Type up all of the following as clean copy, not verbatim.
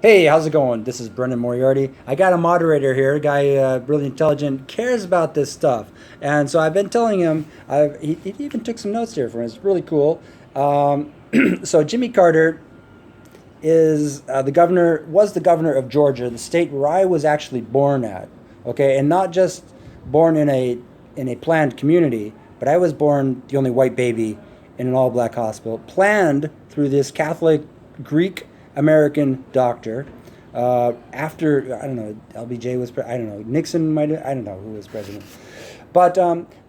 Hey, how's it going? This is Brendan Moriarty. I got a moderator here, a guy really intelligent, cares about this stuff. And so I've been telling him, he even took some notes here for me. It's really cool. So Jimmy Carter is was the governor of Georgia, the state where I was actually born at. Okay, and not just born in a planned community, but I was born the only white baby in an all black hospital, planned through this Catholic Greek American doctor. After I don't know, LBJ was I don't know, Nixon might I don't know who was president, but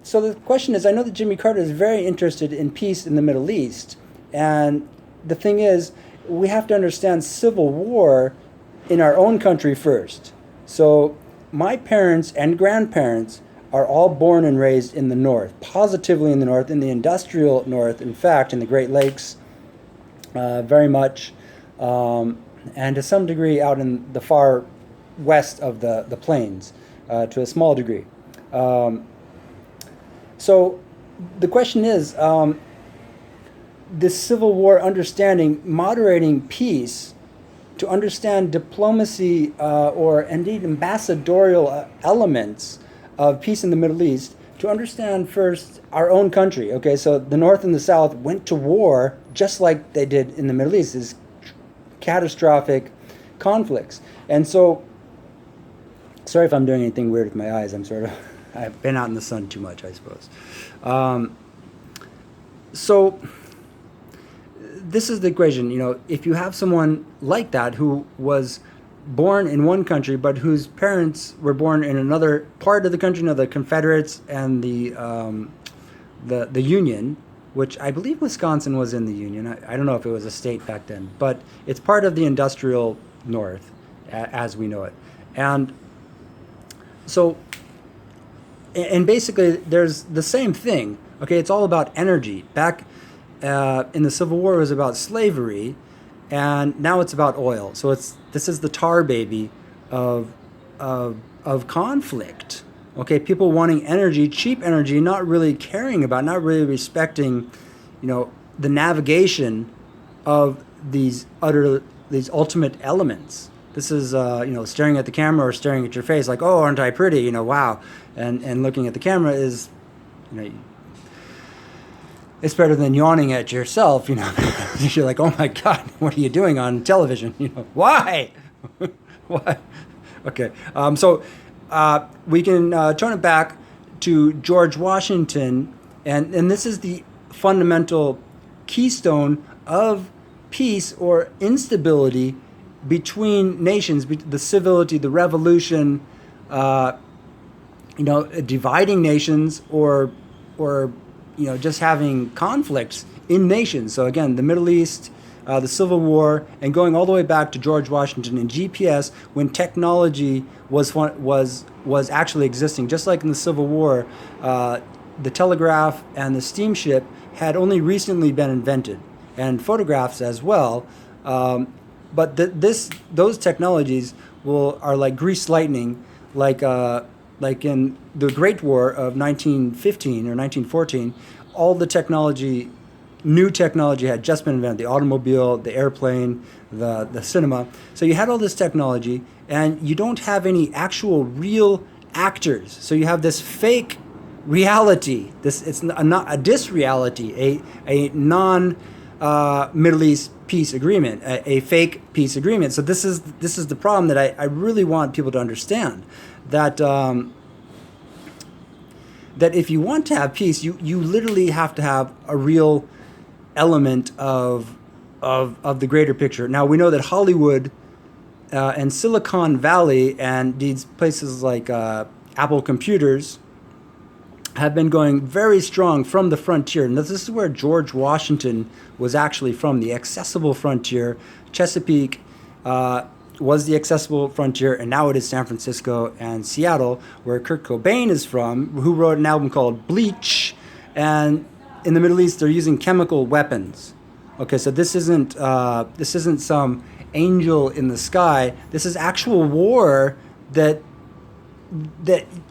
so the question is, I know that Jimmy Carter is very interested in peace in the Middle East, and the thing is, we have to understand civil war in our own country first. So my parents and grandparents are all born and raised in the North, positively in the North, in the industrial North, in fact, in the Great Lakes, very much, and to some degree out in the far west of the plains, to a small degree. Um, so the question is, this Civil War understanding, moderating peace, to understand diplomacy or indeed ambassadorial elements of peace in the Middle East, to understand first our own country. Okay, so the North and the South went to war just like they did in the Middle East, is catastrophic conflicts. And so, sorry if I'm doing anything weird with my eyes. I've been out in the sun too much, I suppose. Um, so, this is the equation. If you have someone like that who was born in one country but whose parents were born in another part of the country, the Confederates and the Union, which I believe Wisconsin was in the Union. I don't know if it was a state back then, but it's part of the industrial North as we know it. And so, and basically, there's the same thing. Okay, it's all about energy. Back in the Civil War, it was about slavery, and now it's about oil. So this is the tar baby of of conflict. Okay, people wanting energy, cheap energy, not really caring about, not really respecting, the navigation of these ultimate elements. This is, staring at the camera or staring at your face like, oh, aren't I pretty? Wow. And looking at the camera is, you know, it's better than yawning at yourself, You're like, oh my God, what are you doing on television? Why? Why? Okay. We can turn it back to George Washington, and this is the fundamental keystone of peace or instability between nations, the civility, the revolution, dividing nations, or just having conflicts in nations. So again, the Middle East, the Civil War, and going all the way back to George Washington and GPS, when technology was actually existing, just like in the Civil War, the telegraph and the steamship had only recently been invented, and photographs as well. But those technologies are like greased lightning, like in the Great War of 1915 or 1914. All the new technology had just been invented: the automobile, the airplane, the cinema. So you had all this technology, and you don't have any actual real actors. So you have this fake reality. It's not a disreality, a non Middle East peace agreement, a fake peace agreement. So this is the problem that I really want people to understand, that that if you want to have peace, you literally have to have a real element of the greater picture. Now we know that Hollywood and Silicon Valley and these places like Apple Computers have been going very strong from the frontier. And this is where George Washington was actually from, the accessible frontier. Chesapeake was the accessible frontier, and now it is San Francisco and Seattle, where Kurt Cobain is from, who wrote an album called Bleach. And in the Middle East, they're using chemical weapons. Okay, so this isn't some angel in the sky. This is actual war that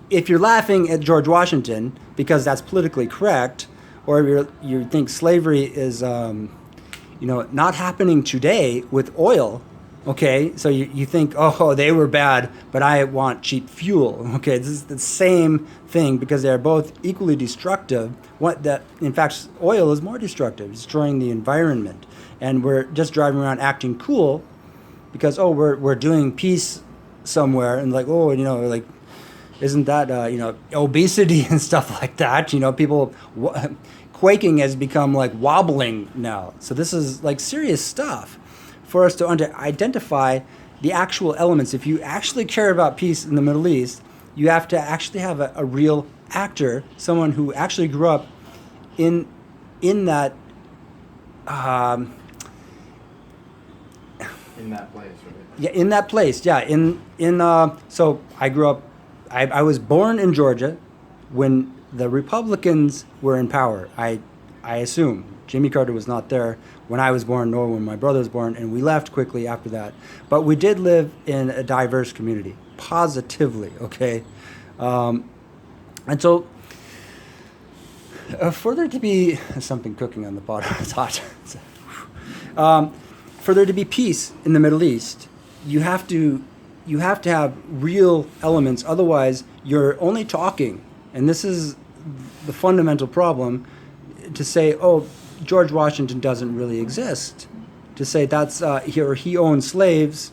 if you're laughing at George Washington because that's politically correct, or you think slavery is not happening today with oil, Okay, so you think, oh, they were bad, but I want cheap fuel. Okay, this is the same thing because they're both equally destructive. What that, in fact, oil is more destructive, destroying the environment, and we're just driving around acting cool because we're doing peace somewhere, and like like isn't that obesity and stuff like that? People quaking has become like wobbling now. So this is like serious stuff for us to identify the actual elements. If you actually care about peace in the Middle East, you have to actually have a real actor, someone who actually grew up in that in that place, right? yeah, in that place. Yeah, so I grew up. I was born in Georgia when the Republicans were in power. I assume Jimmy Carter was not there when I was born, nor when my brother was born, and we left quickly after that. But we did live in a diverse community, positively. Okay, and so for there to be something cooking on the bottom, it's hot. For there to be peace in the Middle East, you have to have real elements. Otherwise, you're only talking, and this is the fundamental problem. To say, oh, George Washington doesn't really exist, to say that's he owned slaves,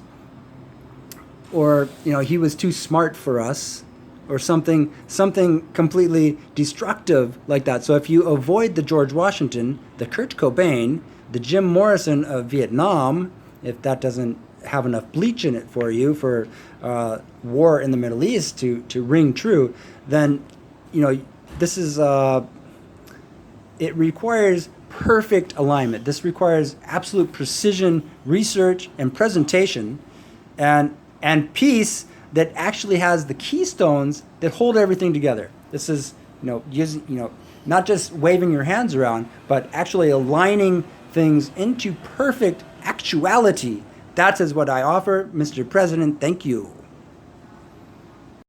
or he was too smart for us, or something completely destructive like that. So if you avoid the George Washington, the Kurt Cobain, the Jim Morrison of Vietnam, if that doesn't have enough bleach in it for you for war in the Middle East to ring true, then this is it requires perfect alignment. This requires absolute precision, research, and presentation, and peace that actually has the keystones that hold everything together. This is using not just waving your hands around, but actually aligning things into perfect actuality. That is what I offer, Mr. President. Thank you.